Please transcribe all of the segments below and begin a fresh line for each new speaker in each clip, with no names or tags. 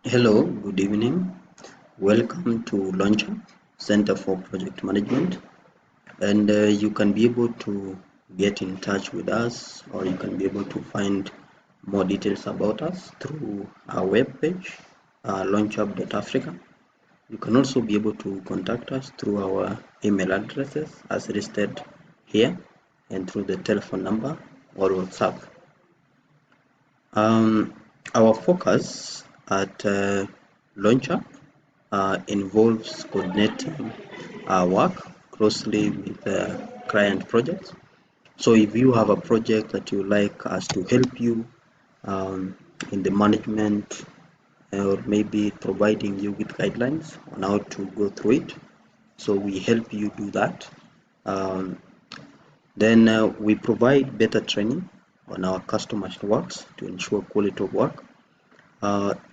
Hello, good evening. Welcome to Launcher Center for Project Management. And you can be able to get in touch with us, or you can be able to find more details about us through our webpage, launchup.africa. You can also be able to contact us through our email addresses as listed here and through the telephone number or WhatsApp. Our focus at Launcher involves coordinating our work closely with client projects. So if you have a project that you like us to help you in the management or maybe providing you with guidelines on how to go through it, so we help you do that. Then we provide better training on our customers' works to ensure quality of work.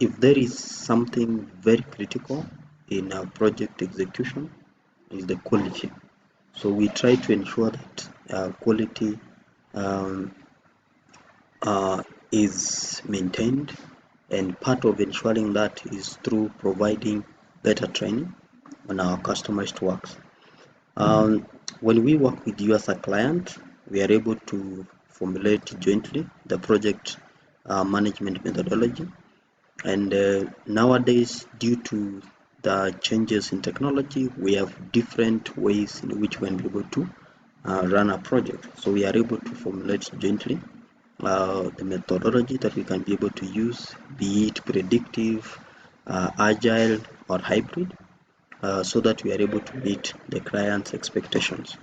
If there is something very critical in our project execution, is the quality. So we try to ensure that quality is maintained, and part of ensuring that is through providing better training on our customized works. When we work with you as a client, we are able to formulate jointly the project management methodology. And nowadays, due to the changes in technology, we have different ways in which we can be able to run a project. So we are able to formulate jointly the methodology that we can be able to use, be it predictive, agile, or hybrid, so that we are able to meet the client's expectations.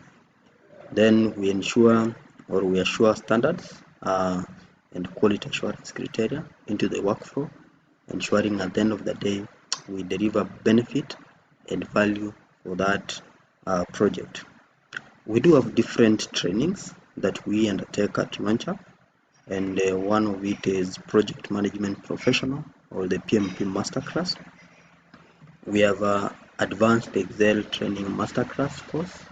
Then we ensure or we assure standards and quality assurance criteria into the workflow, ensuring at the end of the day we deliver benefit and value for that project. We do have different trainings that we undertake at Launcher, and one of it is Project Management Professional, or the PMP Masterclass. We have Advanced Excel Training Masterclass course.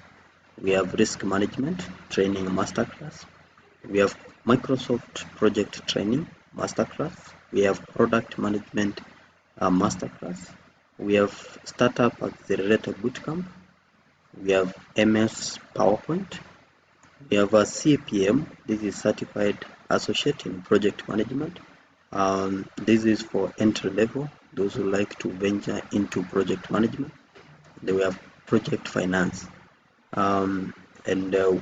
We have Risk Management Training Masterclass. We have Microsoft Project Training Masterclass. We have Product Management Masterclass. We have Startup Accelerator Bootcamp. We have MS PowerPoint. We have a CAPM. This is Certified Associate in Project Management. This is for entry level, those who like to venture into project management. Then we have Project Finance. And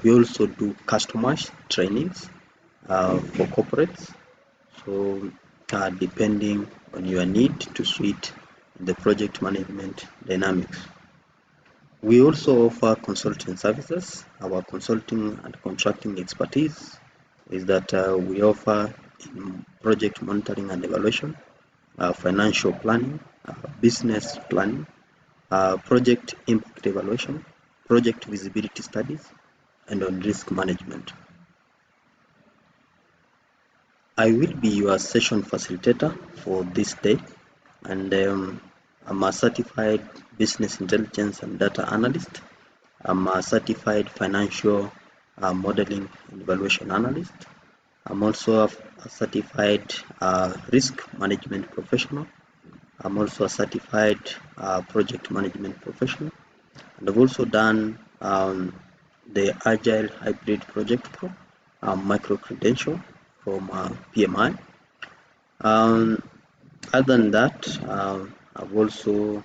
we also do customized trainings for corporates. So depending on your need to suit the project management dynamics. We also offer consulting services. Our consulting and contracting expertise is that we offer in project monitoring and evaluation, financial planning, business planning, project impact evaluation, project visibility studies, and on risk management. I will be your session facilitator for this day, and I'm a certified business intelligence and data analyst. I'm a certified financial modeling and evaluation analyst. I'm also a certified risk management professional. I'm also a certified project management professional. And I've also done the Agile Hybrid Project Pro micro credential from PMI. Other than that, I've also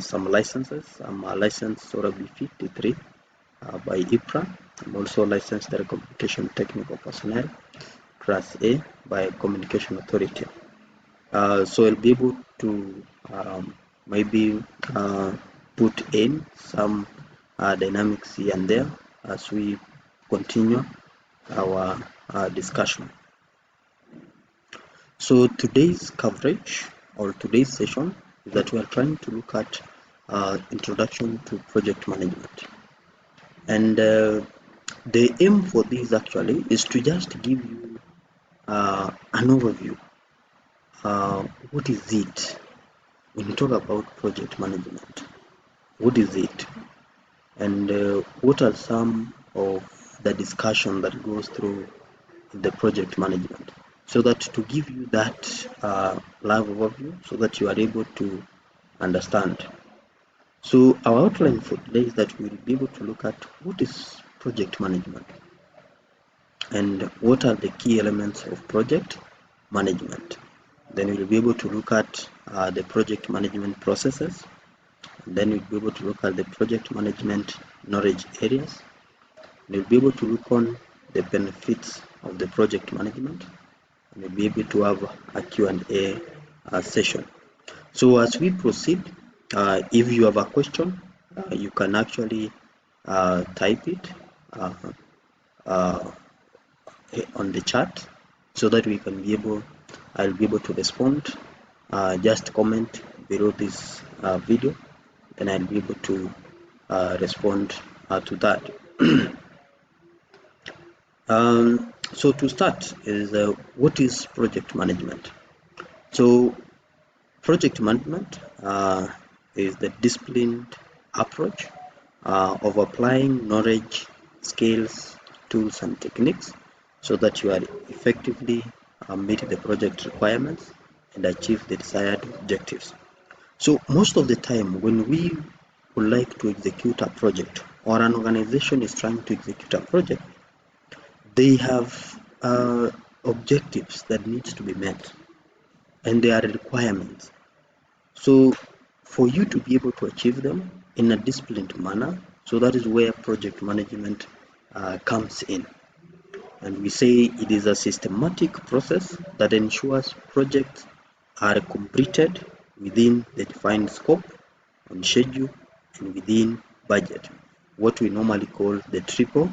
some licenses. I'm a licensed SORA B53 by IPRA. I'm also licensed telecommunication technical personnel, Class A by Communication Authority. So I'll be able to maybe put in some dynamics here and there as we continue our discussion. So today's coverage or today's session is that we are trying to look at introduction to project management, and the aim for this actually is to just give you an overview. What is it when you talk about project management? What is it, and what are some of the discussion that goes through the project management? so that to give you that live overview so that you are able to understand. So our outline for today is that we will be able to look at what is project management and what are the key elements of project management. Then we'll be able to look at the project management processes. Then we'll be able to look at the project management knowledge areas. We'll be able to look on the benefits of the project management. And we'll be able to have a Q&A session. So as we proceed, if you have a question, you can actually type it on the chat so that we can be able, I'll be able to respond. Just comment below this video, and I'll be able to respond to that. So to start is what is project management? So project management is the disciplined approach of applying knowledge, skills, tools, and techniques so that you are effectively meet the project requirements and achieve the desired objectives. So most of the time when we would like to execute a project or an organization is trying to execute a project, they have objectives that needs to be met and there are requirements. So for you to be able to achieve them in a disciplined manner, so that is where project management comes in. And we say it is a systematic process that ensures projects are completed within the defined scope, on schedule, and within budget, what we normally call the triple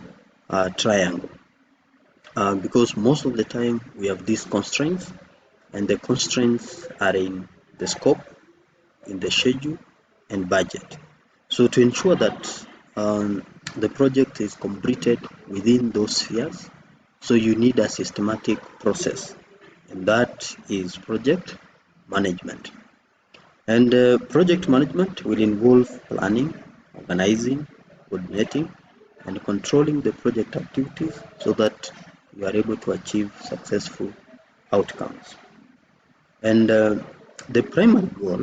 triangle. Because most of the time we have these constraints, and the constraints are in the scope, in the schedule, and budget. So to ensure that the project is completed within those spheres, so you need a systematic process, and that is project management. And project management will involve planning, organizing, coordinating, and controlling the project activities so that you are able to achieve successful outcomes. And the primary goal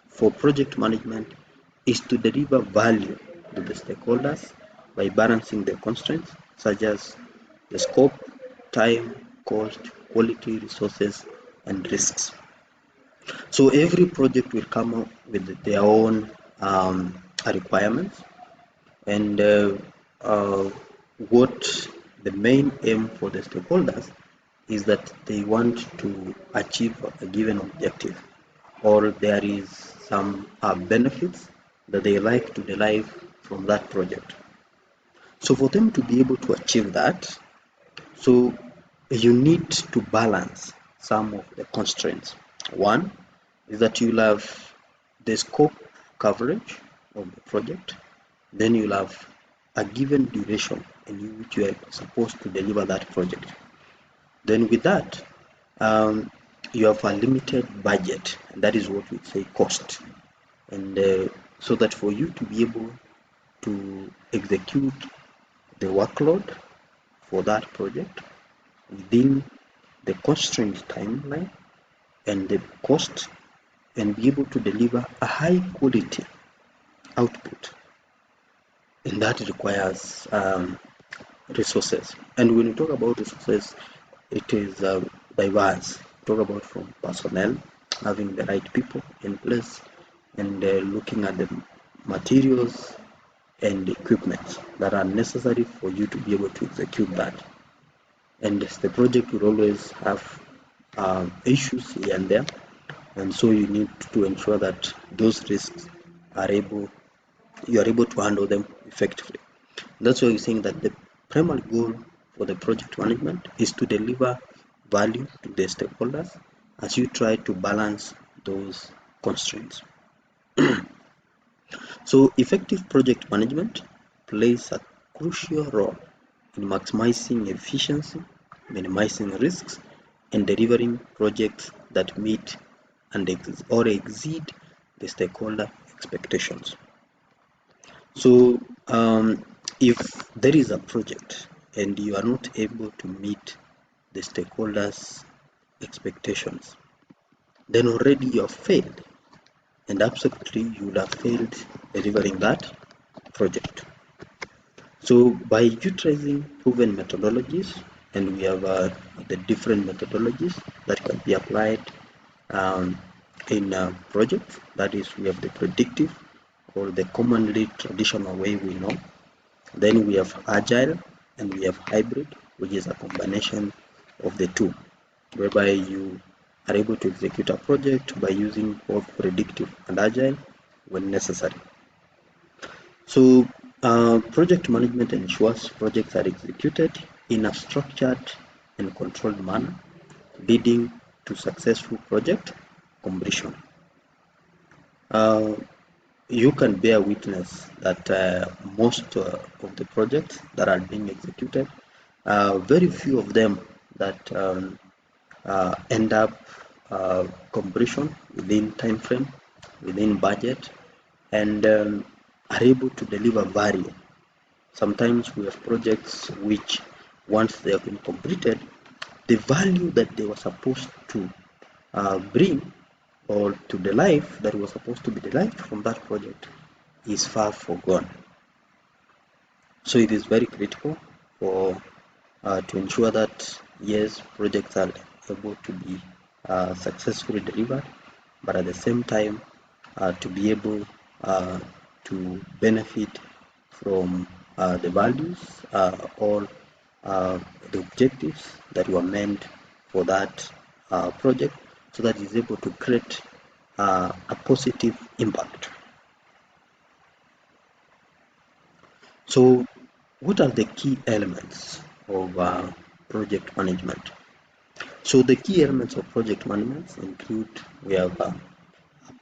for project management is to deliver value to the stakeholders by balancing the constraints such as the scope, time, cost, quality, resources, and risks. So every project will come up with their own requirements, and what the main aim for the stakeholders is that they want to achieve a given objective, or there is some benefits that they like to derive from that project. So for them to be able to achieve that, so you need to balance some of the constraints. One is that you'll have the scope coverage of the project, then you'll have a given duration in which you are supposed to deliver that project. Then with that, you have a limited budget, and that is what we say cost. And so that for you to be able to execute the workload for that project within the constrained timeline and the cost, and be able to deliver a high quality output, and that requires resources. And when we talk about resources, it is diverse. We talk about from personnel, having the right people in place, and looking at the materials and equipment that are necessary for you to be able to execute that. And the project will always have issues here and there, and so you need to ensure that those risks are you are able to handle them effectively. That's why we're saying that the primary goal for the project management is to deliver value to the stakeholders as you try to balance those constraints. So effective project management plays a crucial role in maximizing efficiency, minimizing risks, and delivering projects that meet and or exceed the stakeholder expectations. So if there is a project and you are not able to meet the stakeholders' expectations, then already you have failed, and absolutely you would have failed delivering that project. So by utilizing proven methodologies, and we have the different methodologies that can be applied um, in projects. That is, we have the predictive or the commonly traditional way we know. Then we have agile and we have hybrid, which is a combination of the two, whereby you are able to execute a project by using both predictive and agile when necessary. So project management ensures projects are executed in a structured and controlled manner, leading to successful project completion. You can bear witness that most of the projects that are being executed, very few of them that end up completion within time frame, within budget, and are able to deliver value. Sometimes we have projects which, once they have been completed, the value that they were supposed to bring, or to the life that was supposed to be derived from that project, is far forgone. So it is very critical for to ensure that yes, projects are able to be successfully delivered, but at the same time to be able to benefit from the values or the objectives that were meant for that project, so that it's able to create a positive impact. So what are the key elements of project management? So the key elements of project management include, we have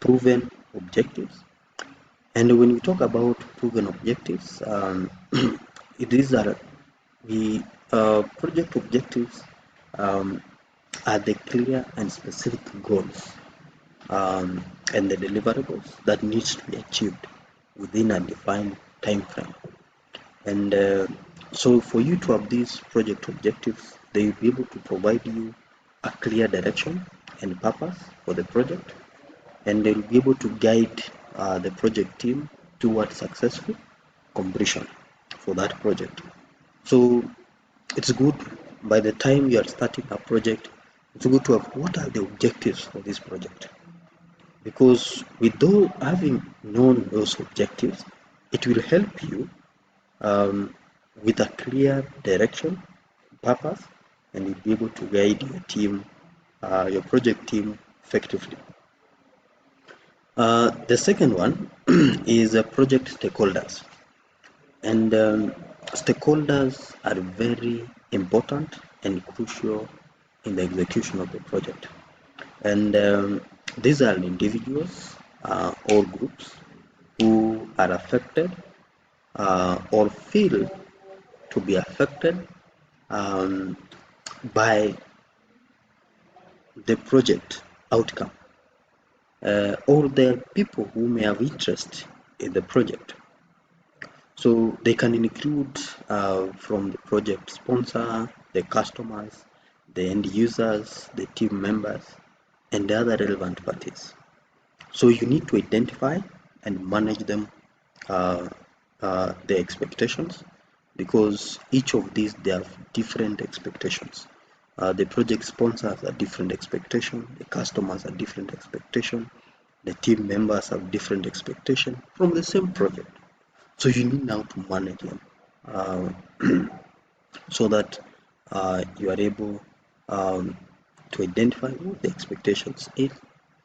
proven objectives. And when we talk about proven objectives, these are the project objectives are the clear and specific goals and the deliverables that needs to be achieved within a defined time frame. And so for you to have these project objectives, they will be able to provide you a clear direction and purpose for the project, and they will be able to guide the project team towards successful completion for that project. So it's good, by the time you are starting a project, it's good to have what are the objectives for this project, because with those, having known those objectives, it will help you with a clear direction, purpose, and you'll be able to guide your team, your project team effectively. The second one is project stakeholders. And stakeholders are very important and crucial in the execution of the project. And these are individuals or groups who are affected or feel to be affected um, by the project outcome, or there are people who may have interest in the project. So they can include from the project sponsor, the customers, the end users, the team members, and the other relevant parties. So you need to identify and manage them, the expectations, because each of these, they have different expectations. The project sponsors have different expectation, the customers have different expectation, the team members have different expectation from the same project. So you need now to manage them so that you are able to identify what the expectations is,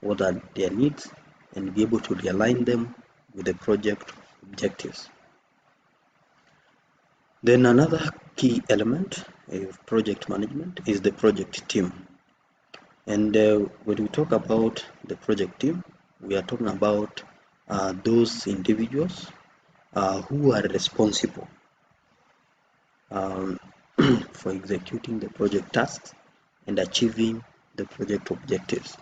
what are their needs, and be able to realign them with the project objectives. Then another key element of project management is the project team. And when we talk about the project team, we are talking about those individuals who are responsible um, for executing the project tasks and achieving the project objectives.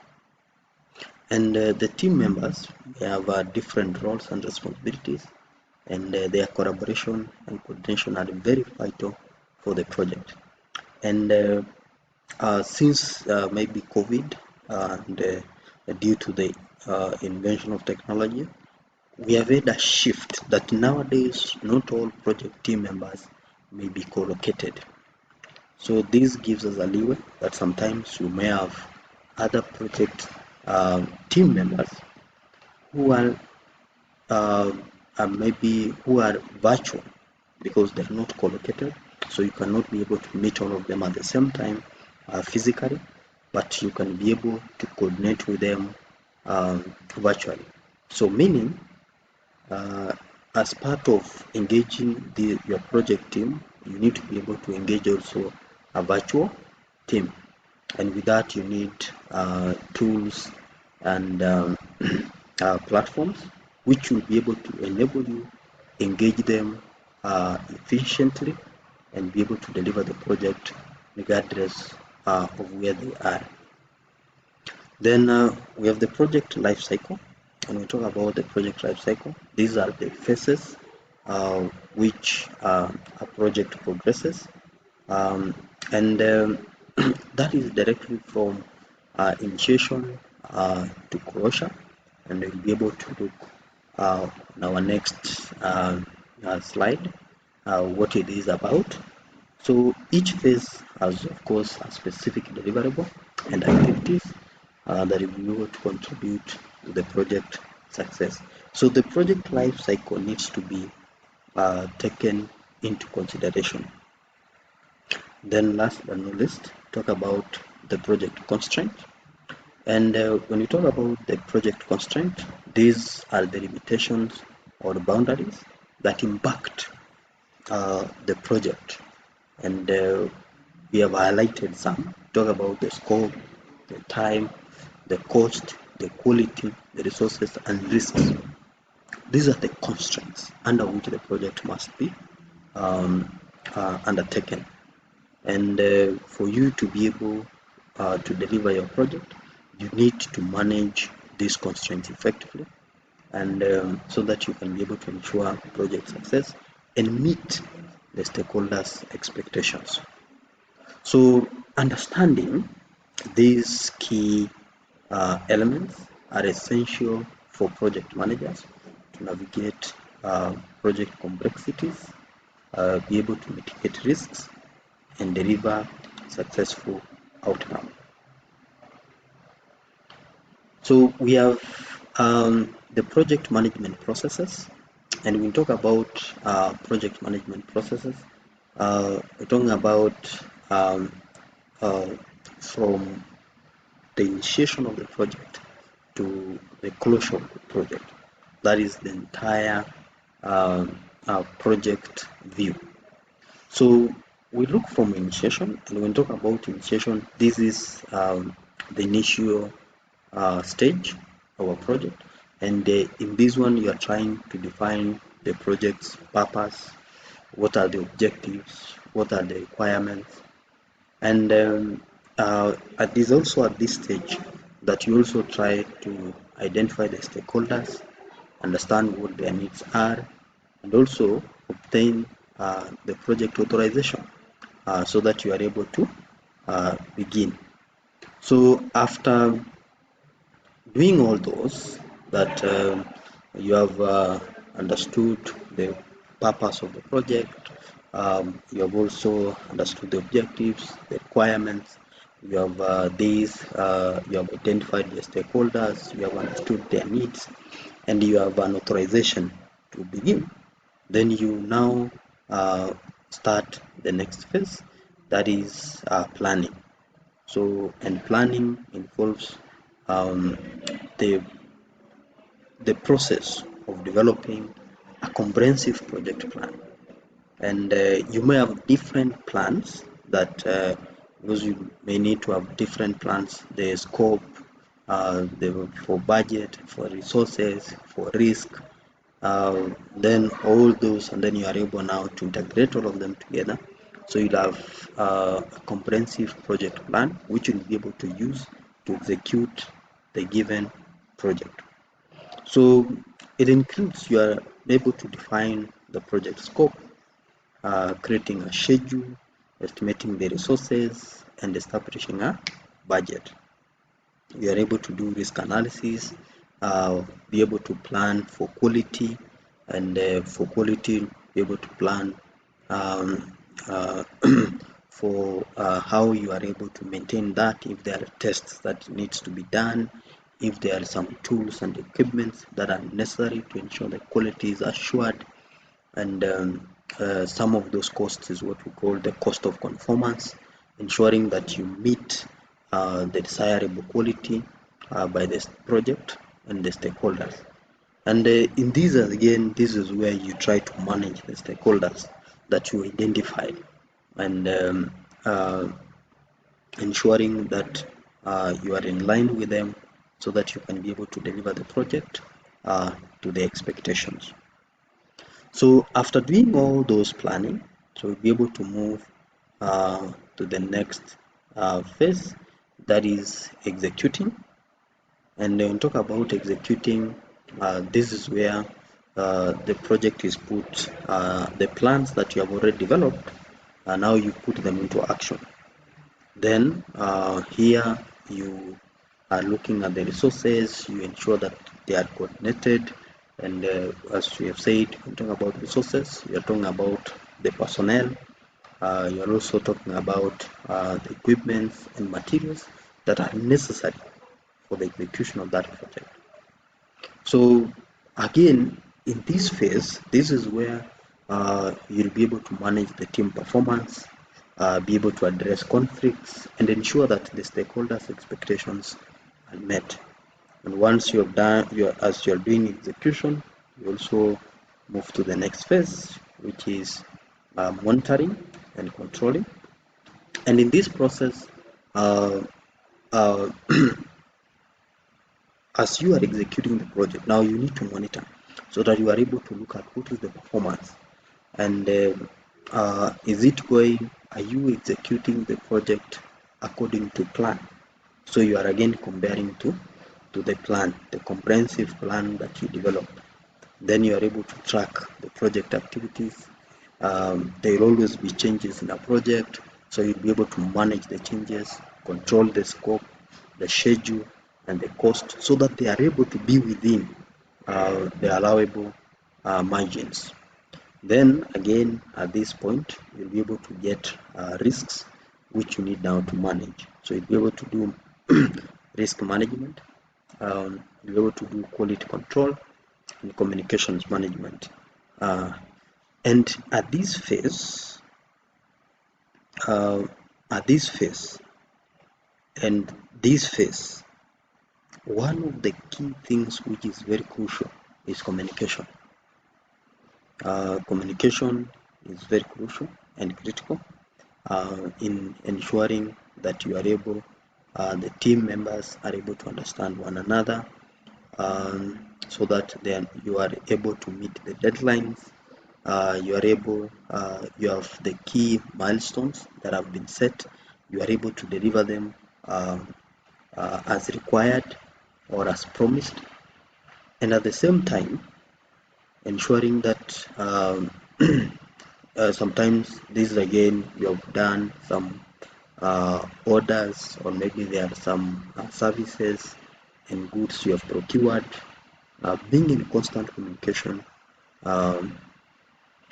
And the team members, they have different roles and responsibilities, and their collaboration and coordination are very vital for the project. And Since maybe COVID and due to the invention of technology, we have had a shift that nowadays not all project team members may be co-located. So this gives us a leeway that sometimes you may have other project team members who are maybe who are virtual because they're not co-located, so you cannot be able to meet all of them at the same time physically, but you can be able to coordinate with them virtually. So meaning, as part of engaging your project team, you need to be able to engage also a virtual team, and with that you need tools and platforms which will be able to enable you engage them efficiently and be able to deliver the project regardless of where they are. Then we have the project life cycle. When we talk about the project life cycle, these are the phases which a project progresses, and that is directly from initiation to closure, and we'll be able to look on our next slide what it is about. So each phase has, of course, a specific deliverable and activities that will be able to contribute to the project success. So the project life cycle needs to be taken into consideration. Then last but not least, talk about the project constraint. And when we talk about the project constraint, these are the limitations or the boundaries that impact the project. And we have highlighted some. Talk about the scope, the time, the cost, the quality, the resources, and risks. These are the constraints under which the project must be undertaken. And for you to be able to deliver your project, you need to manage these constraints effectively, and so that you can be able to ensure project success and meet the stakeholders' expectations. So understanding these key elements are essential for project managers to navigate project complexities, be able to mitigate risks, and deliver successful outcome. So we have the project management processes, and we talk about project management processes. We're talking about um, uh, from the initiation of the project to the closure of the project. That is the entire project view. So we look from initiation, and when we talk about initiation, this is the initial stage of a project, and in this one you are trying to define the project's purpose, what are the objectives, what are the requirements, and it is also at this stage that you also try to identify the stakeholders, understand what their needs are, and also obtain the project authorization so that you are able to begin. So after doing all those, that you have understood the purpose of the project, you have also understood the objectives, the requirements, you have you have identified the stakeholders, you have understood their needs, and you have an authorization to begin. Then you now start the next phase, that is planning. So, and planning involves um, the process of developing a comprehensive project plan. And you may have different plans that because you may need to have different plans, the scope, for budget, for resources, for risk, then all those, and then you are able now to integrate all of them together. So you'll have a comprehensive project plan which you'll be able to use to execute the given project. So it includes you are able to define the project scope, creating a schedule, estimating the resources, and establishing a budget. You are able to do risk analysis, be able to plan for quality, and for quality, be able to plan um, uh, for how you are able to maintain that, if there are tests that needs to be done, if there are some tools and equipments that are necessary to ensure that quality is assured, and some of those costs is what we call the cost of conformance, ensuring that you meet the desirable quality by the project and the stakeholders. And in these, again, this is where you try to manage the stakeholders that you identified, and ensuring that you are in line with them so that you can be able to deliver the project to the expectations. So after doing all those planning, so we'll be able to move to the next phase, that is executing. And when we talk about executing, this is where the project is put, the plans that you have already developed, now you put them into action. Then here you are looking at the resources, you ensure that they are coordinated, and as we have said, when talking about resources, you're talking about the personnel, you're also talking about the equipment and materials that are necessary for the execution of that project. So again, in this phase, this is where you'll be able to manage the team performance, be able to address conflicts, and ensure that the stakeholders' expectations are met. And once you have done, as you're doing execution, you also move to the next phase, which is monitoring and controlling. And in this process, uh, uh, as you are executing the project, now you need to monitor so that you are able to look at what is the performance, and is it going, are you executing the project according to plan? So you are again comparing to the plan, the comprehensive plan that you developed. Then you are able to track the project activities. There will always be changes in a project, so you'll be able to manage the changes, control the scope, the schedule, and the cost, so that they are able to be within the allowable margins. Then again, at this point, you'll be able to get risks which you need now to manage. So you'll be able to do risk management, you'll be able to do quality control and communications management. Uh, and at this phase, uh, at this phase, and this phase, one of the key things which is very crucial is communication. Communication is very crucial and critical in ensuring that you are able, the team members are able to understand one another, so that then you are able to meet the deadlines. You are able, you have the key milestones that have been set. You are able to deliver them as required or as promised, and at the same time ensuring that sometimes this again you have done some orders, or maybe there are some services and goods you have procured, being in constant communication um,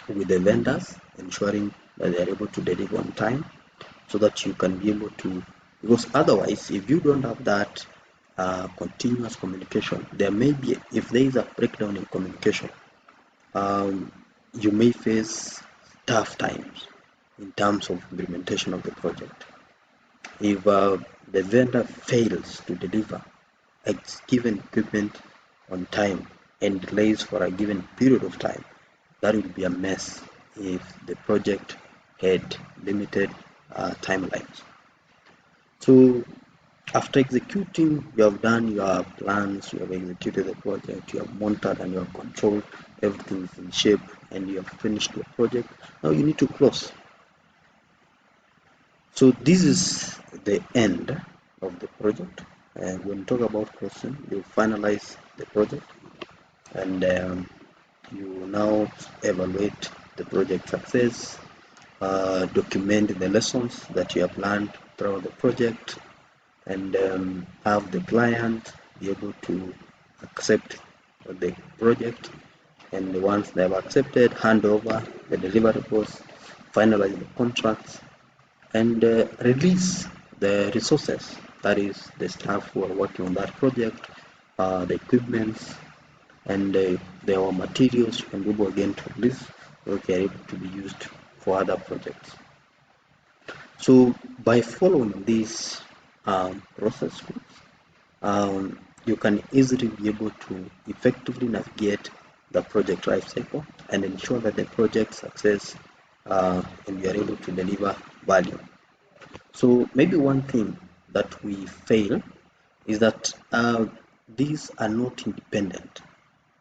with the vendors, ensuring that they are able to deliver on time, so that you can be able to, because otherwise if you don't have that continuous communication, there may be, if there is a breakdown in communication, you may face tough times in terms of implementation of the project. If the vendor fails to deliver a given equipment on time and delays for a given period of time, that would be a mess if the project had limited timelines. So after executing, you have done your plans, you have executed the project, you have monitored and you have controlled, everything is in shape, and you have finished your project. Now you need to close. So this is the end of the project. And when you talk about closing, you finalize the project, and you now evaluate the project success, document the lessons that you have learned, throughout the project, and have the client be able to accept the project, and once they have accepted, hand over the deliverables, finalize the contracts, and release the resources, that is the staff who are working on that project, the equipments, and there materials you can be able again to release so they are able to be used for other projects. So by following this process, you can easily be able to effectively navigate the project lifecycle and ensure that the project success and you are able to deliver value. So maybe one thing that we fail is that these are not independent.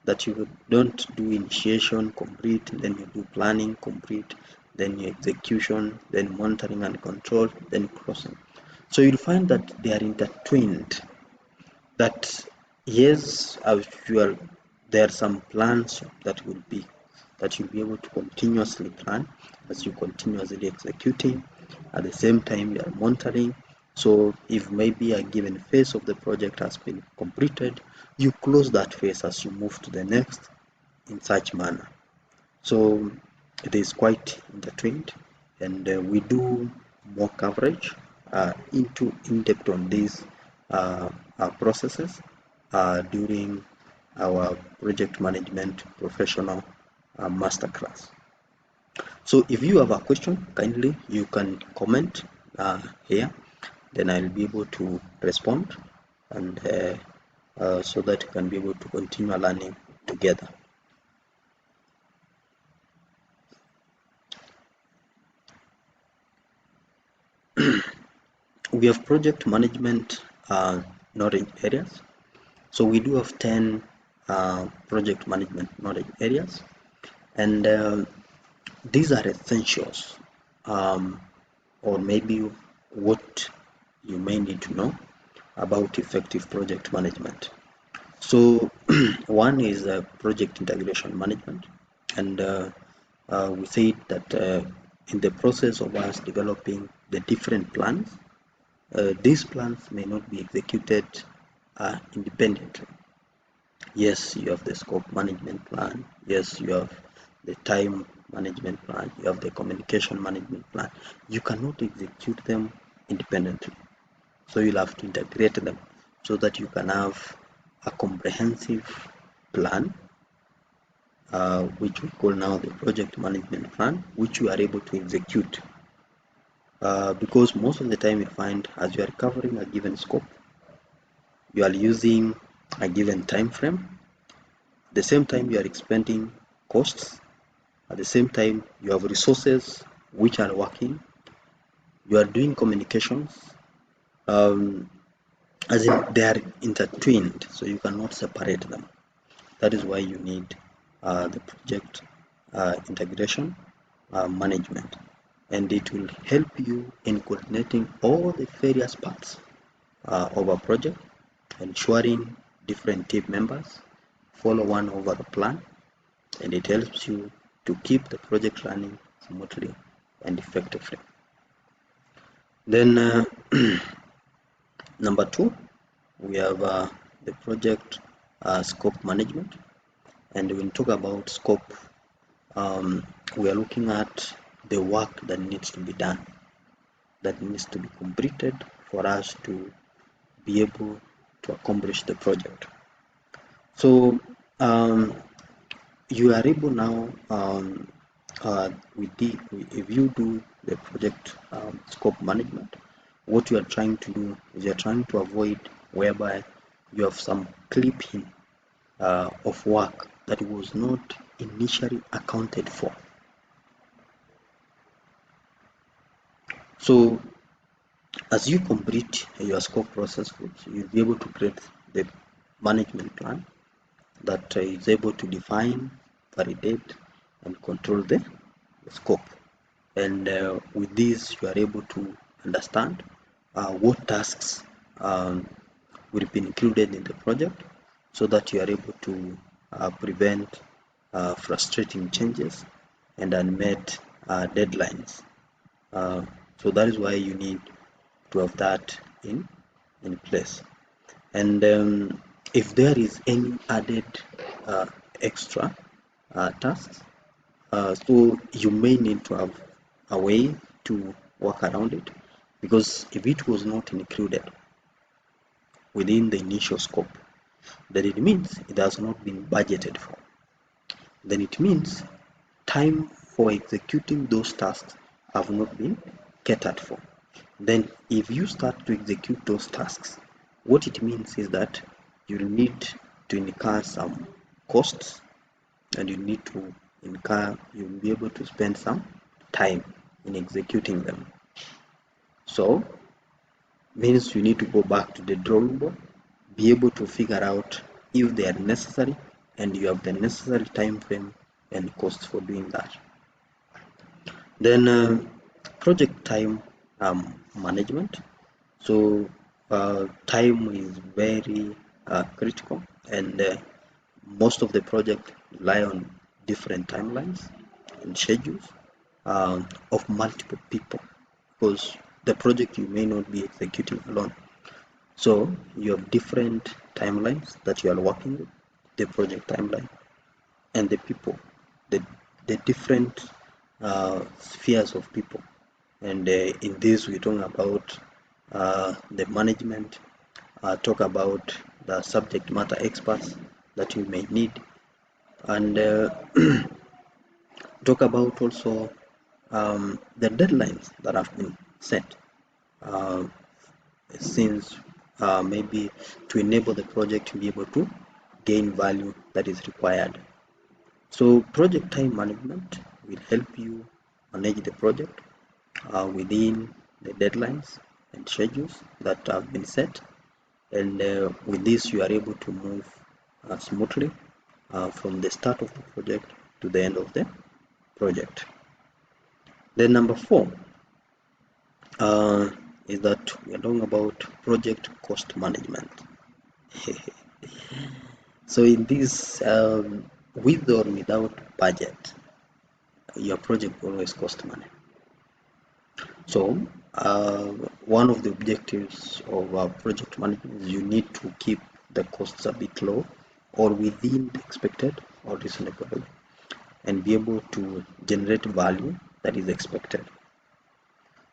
That you don't do initiation, complete, then you do planning, complete, then your execution, then monitoring and control, then crossing. So you'll find that they are intertwined. That yes, as usual, there are some plans that will be that you'll be able to continuously plan as you continuously executing. At the same time, you are monitoring. So if maybe a given phase of the project has been completed, you close that phase as you move to the next in such manner. So it is quite intertwined, and we do more coverage into in-depth on these processes during our project management professional masterclass. So if you have a question, kindly you can comment here, then I'll be able to respond, and so that you can be able to continue learning together. We have project management knowledge areas. So we do have 10 project management knowledge areas, and these are essentials, or maybe what you may need to know about effective project management. So one is project integration management, and we said that in the process of us developing the different plans, these plans may not be executed independently. Yes, you have the scope management plan. Yes, you have the time management plan. You have the communication management plan. You cannot execute them independently. So you'll have to integrate them so that you can have a comprehensive plan, which we call now the project management plan, which you are able to execute. Because most of the time you find as you are covering a given scope, you are using a given time frame. At the same time, you are expending costs. At the same time, you have resources which are working. You are doing communications. As in they are intertwined, so you cannot separate them. That is why you need the project integration management, and it will help you in coordinating all the various parts of a project, ensuring different team members follow one over the plan, and it helps you to keep the project running smoothly and effectively. Then number 2, we have the project scope management, and when we talk about scope, we are looking at the work that needs to be done, that needs to be completed for us to be able to accomplish the project. So you are able now, if you do the project scope management, what you are trying to do is you are trying to avoid whereby you have some clipping of work that was not initially accounted for. So as you complete your scope process, you'll be able to create the management plan that is able to define, validate, and control the scope. And with this, you are able to understand what tasks will be included in the project, so that you are able to prevent frustrating changes and unmet deadlines. So that is why you need to have that in place. And if there is any added uh, extra tasks, so you may need to have a way to work around it, because if it was not included within the initial scope, then it means it has not been budgeted for. Then it means time for executing those tasks have not been catered for. Then if you start to execute those tasks, what it means is that you need to incur some costs, and you'll be able to spend some time in executing them. So means you need to go back to the drawing board, be able to figure out if they are necessary, and you have the necessary time frame and costs for doing that. Then project time management. So time is very critical, and most of the project rely on different timelines and schedules of multiple people, because the project you may not be executing alone. So you have different timelines that you are working with, the project timeline, and the people, the, the different spheres of people. And in this, we talk about the management, talk about the subject matter experts that you may need, and talk about also the deadlines that have been set, uh, since maybe to enable the project to be able to gain value that is required. So project time management will help you manage the project within the deadlines and schedules that have been set, and with this you are able to move smoothly from the start of the project to the end of the project. Then number 4 uh, is that we are talking about project cost management. So in this, with or without budget, your project will always cost money. So one of the objectives of project management is you need to keep the costs a bit low or within the expected or reasonable level, and be able to generate value that is expected.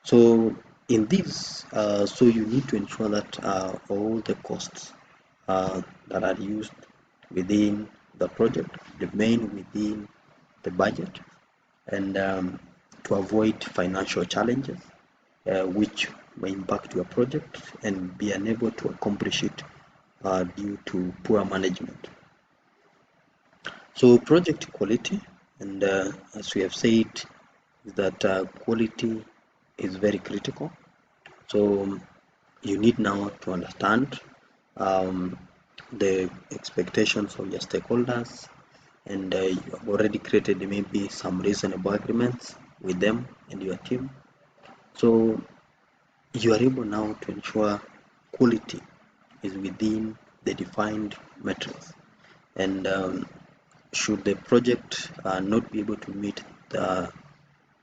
So in this, so you need to ensure that all the costs that are used within the project remain within the budget, and to avoid financial challenges which may impact your project and be unable to accomplish it due to poor management. So project quality, and as we have said, is that quality is very critical. So you need now to understand um, the expectations of your stakeholders, and you have already created maybe some reasonable agreements with them and your team. So you are able now to ensure quality is within the defined metrics, and should the project not be able to meet the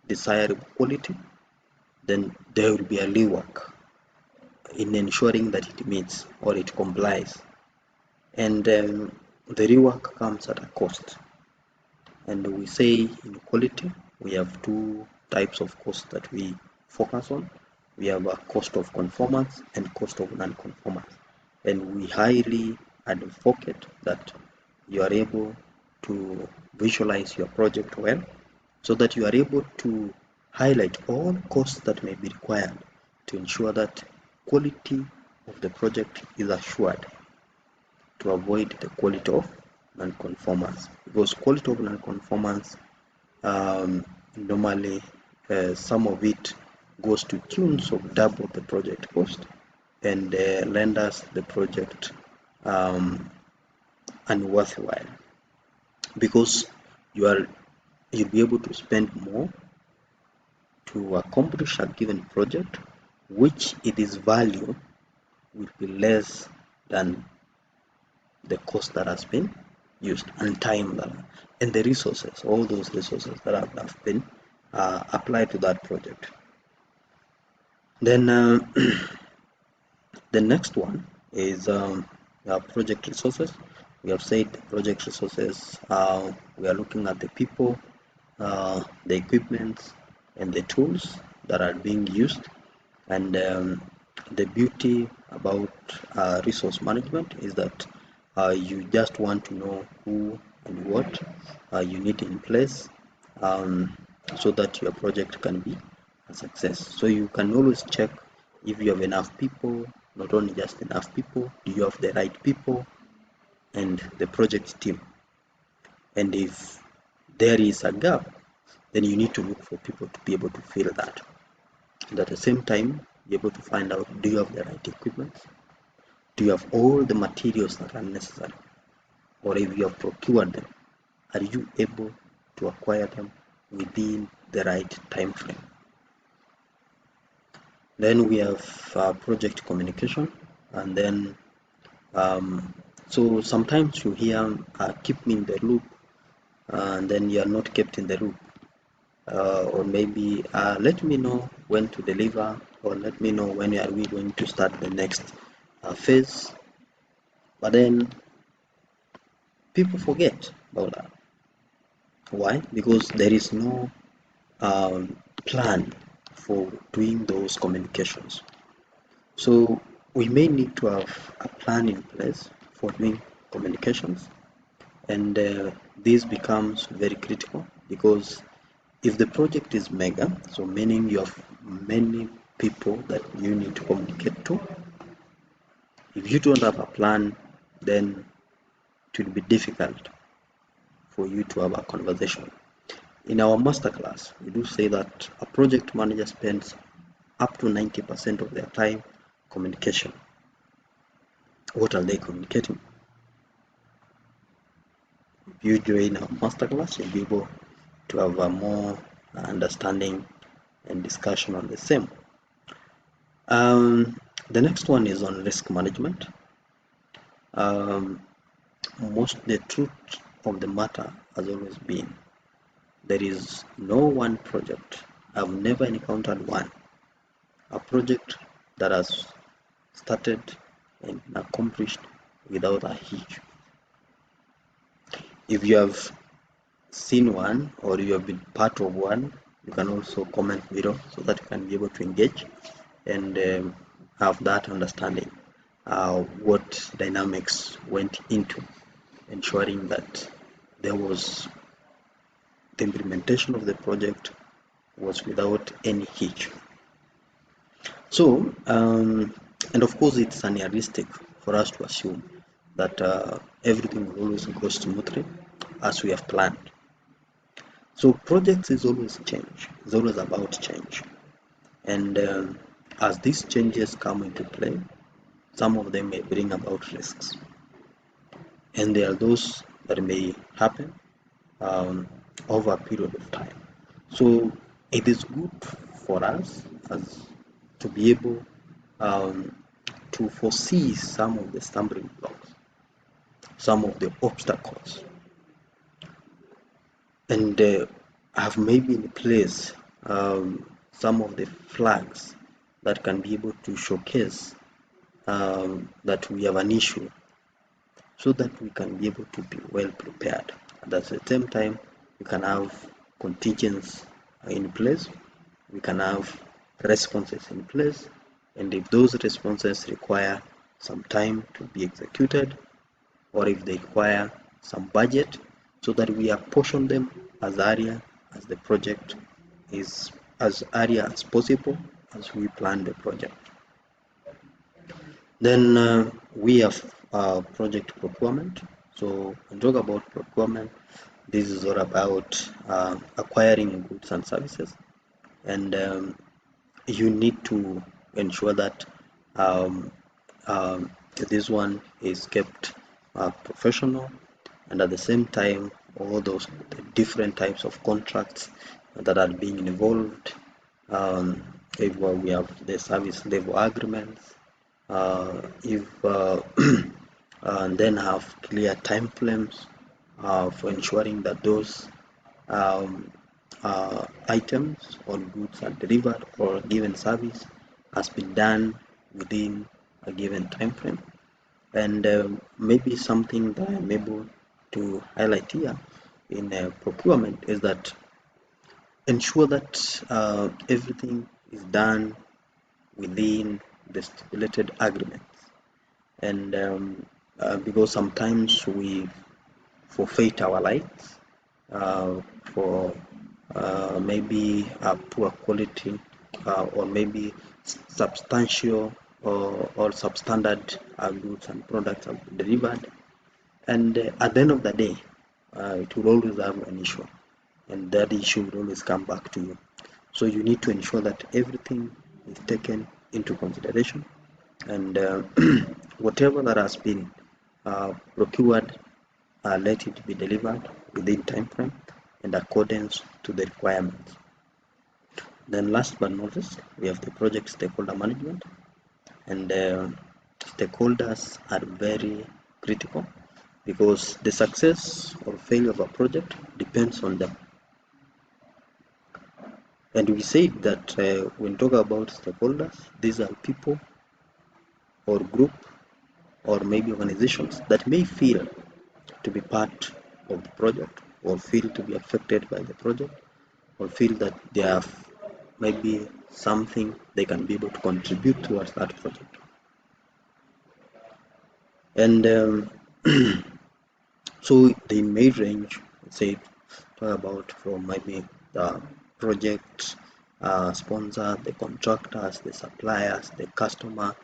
desirable quality, then there will be a rework in ensuring that it meets or it complies. And the rework comes at a cost. And we say in quality, we have two types of cost that we focus on. We have a cost of conformance and cost of non-conformance. And we highly advocate that you are able to visualize your project well, so that you are able to highlight all costs that may be required to ensure that quality of the project is assured, to avoid the quality of non-conformance, because quality of non-conformance normally some of it goes to tunes of double the project cost, and renders the project unworthwhile, because you'll be able to spend more to accomplish a given project, which it is value will be less than the cost that has been used, and time that, and the resources, all those resources that have been applied to that project. Then the next one is project resources. We have said project resources. We are looking at the people, the equipment, and the tools that are being used. And the beauty about resource management is that you just want to know who and what you need in place, um, so that your project can be a success. So you can always check if you have enough people, not only just enough people, do you have the right people and the project team. And if there is a gap, then you need to look for people to be able to fill that. And at the same time, be able to find out, do you have the right equipment? Do you have all the materials that are necessary? Or if you have procured them, are you able to acquire them within the right time frame? Then we have project communication, and then so sometimes you hear keep me in the loop, and then you are not kept in the loop, or maybe let me know when to deliver, or let me know when are we going to start the next phase. But then people forget about that. Why? Because there is no plan for doing those communications. So we may need to have a plan in place for doing communications, and this becomes very critical because if the project is mega, so meaning you have many people that you need to communicate to, if you don't have a plan, then it will be difficult for you to have a conversation. In our masterclass, we do say that a project manager spends up to 90% of their time communication. What are they communicating? If you join our masterclass, you'll be able to have a more understanding and discussion on the same. The next one is on risk management. Um, the truth of the matter has always been there is no one project. I've never encountered a project that has started and accomplished without a hitch. If you have seen one or you have been part of one, you can also comment below so that you can be able to engage and have that understanding what dynamics went into ensuring that there was the implementation of the project was without any hitch. So, and of course, it's unrealistic for us to assume that everything will always go smoothly as we have planned. So, projects is always change. It's always about change, and as these changes come into play, some of them may bring about risks, and there are those that may happen um, over a period of time. So it is good for us as to be able um, to foresee some of the stumbling blocks, some of the obstacles, and have maybe in place some of the flags that can be able to showcase that we have an issue so that we can be able to be well prepared. And at the same time, we can have contingents in place, we can have responses in place, and if those responses require some time to be executed, or if they require some budget, so that we apportion them as area as the project is as area as possible as we plan the project. Then we have project procurement. So when we talk about procurement, this is all about acquiring goods and services, and you need to ensure that um, um, this one is kept professional, and at the same time, all those different types of contracts that are being involved. Um, if we have the service level agreements, if and then have clear time frames for ensuring that those items or goods are delivered or given service has been done within a given time frame. And maybe something that I'm able to highlight here in procurement is that ensure that everything is done within the stipulated agreements. And because sometimes we forfeit our lives for maybe a poor quality or maybe substantial or substandard goods and products are delivered. And at the end of the day, it will always have an issue, and that issue will always come back to you. So you need to ensure that everything is taken into consideration, and whatever that has been procured, let it be delivered within time frame and accordance to the requirements. Then last but not least, we have the project stakeholder management, and stakeholders are very critical because the success or failure of a project depends on them. And we said that when talk about stakeholders, these are people or group or maybe organizations that may feel to be part of the project or feel to be affected by the project or feel that they have maybe something they can be able to contribute towards that project. And so they may range, say, talk about from maybe the project sponsor, the contractors, the suppliers, the customer,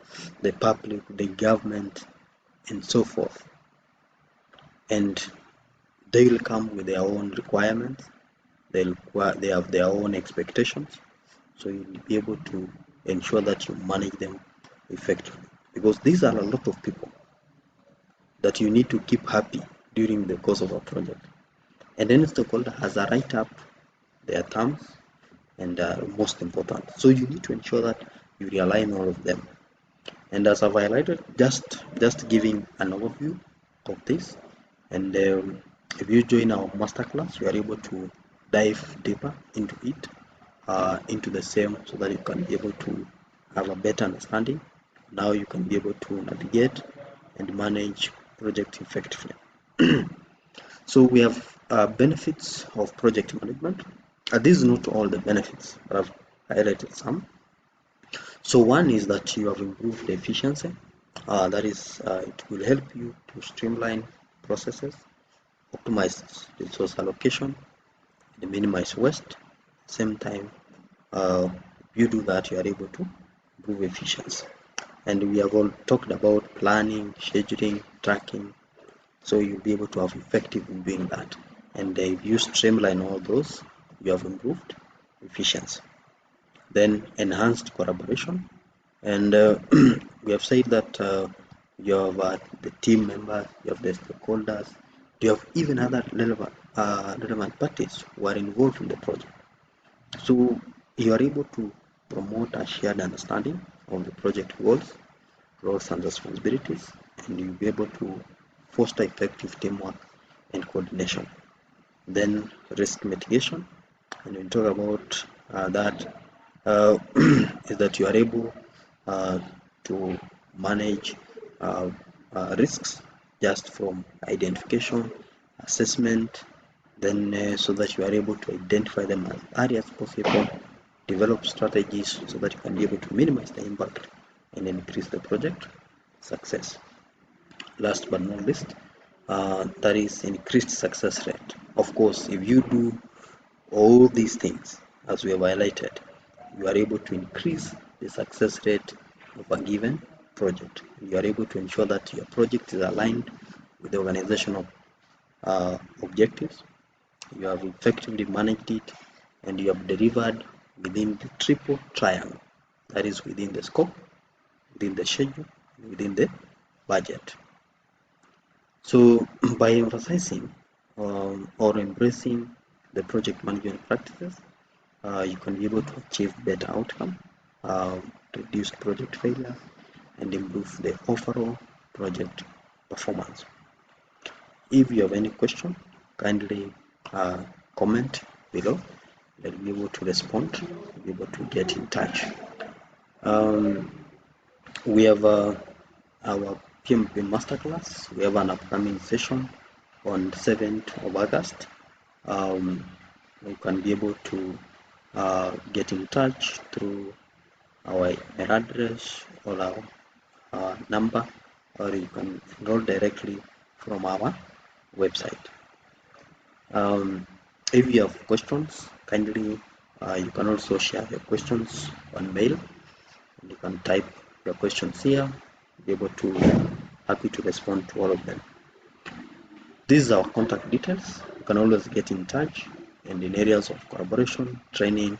the public, the government, and so forth. And they will come with their own requirements. They have their own expectations. So you'll be able to ensure that you manage them effectively. Because these are a lot of people that you need to keep happy during the course of a project. And then stakeholder has a write up their terms and most important. So you need to ensure that you realign all of them. And as I've highlighted, just giving an overview of this. And if you join our masterclass, you are able to dive deeper into it, into the same, so that you can be able to have a better understanding. Now you can be able to navigate and manage project effectively. So we have benefits of project management. These are not all the benefits, but I've highlighted some. So one is that you have improved efficiency. That is, it will help you to streamline processes, optimize resource allocation, and minimize waste. Same time, you do that, you are able to improve efficiency. And we have all talked about planning, scheduling, tracking. So you'll be able to have effective in doing that. And if you streamline all those, you have improved efficiency. Then enhanced collaboration. And we have said that you have the team members, you have the stakeholders, you have even other relevant parties who are involved in the project. So you are able to promote a shared understanding of the project goals, roles and responsibilities, and you'll be able to foster effective teamwork and coordination. Then risk mitigation, and we talk about that is that you are able to manage risks just from identification, assessment, then so that you are able to identify them as early as possible, develop strategies so that you can be able to minimize the impact and increase the project success. Last but not least, that is increased success rate. Of course, if you do all these things as we have highlighted, you are able to increase the success rate of a given project. You are able to ensure that your project is aligned with the organizational objectives. You have effectively managed it, and you have delivered within the triple triangle. That is within the scope, within the schedule, within the budget. So by emphasizing or embracing the project management practices, you can be able to achieve better outcome, reduce project failure, and improve the overall project performance. If you have any question, kindly comment below. I'll be able to respond, be able to get in touch. Um, we have our PMP Masterclass. We have an upcoming session on 7th of August. You can be able to get in touch through our email address or our number, or you can enroll directly from our website. If you have questions, kindly you can also share your questions on mail. You can type your questions here. Be able to happy to respond to all of them. These are our contact details. You can always get in touch, and in areas of collaboration, training,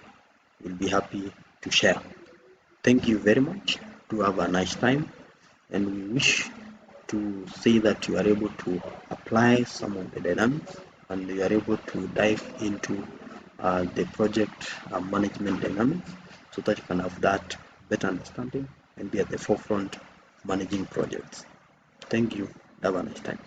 we'll be happy to share. Thank you very much. Do have a nice time, and we wish to say that you are able to apply some of the dynamics and you are able to dive into the project management dynamics so that you can have that better understanding and be at the forefront of managing projects. Thank you. Have a nice time.